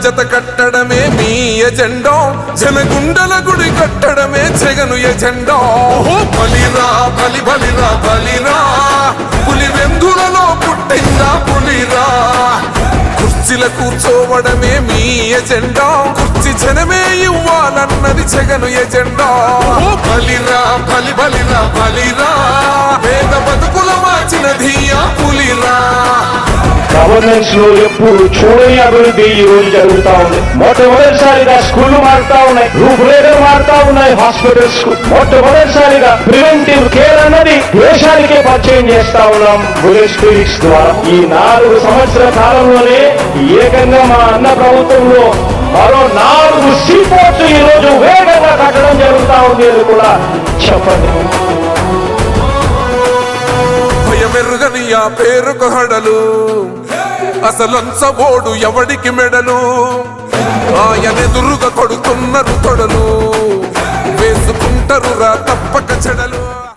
జత కట్టడమే మీ ఎజెండా, జనగుండల గుడి కట్టడమే జగను ఎజెండా. బలిరా బలి బలిరా బలిరా, పులి వెందులలో పుట్టిందా పులిరా. కుర్చీల కూర్చోవడమే మీ ఎజెండా, కుర్చీ జనమే ఇవ్వాలన్నది జగను ఎజెండా. బలిరా బలి బలిరా బలిరా, పేద బతుకుల మార్చినది ఆ పులిరా. గవర్నెన్స్ లో ఎప్పుడు చూడని అభివృద్ధి ఈ రోజు జరుగుతా ఉంది. మొట్టమొదటిసారిగా స్కూళ్లు మారుతా ఉన్నాయి, రూపురేఖలు మారుతా ఉన్నాయి. హాస్పిటల్స్ మొట్టమొదటిసారిగా ప్రివెంటివ్ కేర్ అన్నది దేశానికే పరిచయం చేస్తా ఉన్నాం బుల్లెట్ క్లినిక్స్ ద్వారా. ఈ 4 సంవత్సరాల కాలంలోనే ఏకంగా మా అన్న ప్రభుత్వంలో మరో 4 సీపోర్ట్స్ ఈ రోజు వేగంగా కట్టడం జరుగుతా ఉంది అని కూడా చెప్పండి. భయమెరుగని ఆ పేరుకు హడలు, అసలంచబోడు ఎవడికి మెడలు. ఆయనెదురుగా కొడుతున్నారు తొడలు, వేసుకుంటారు రా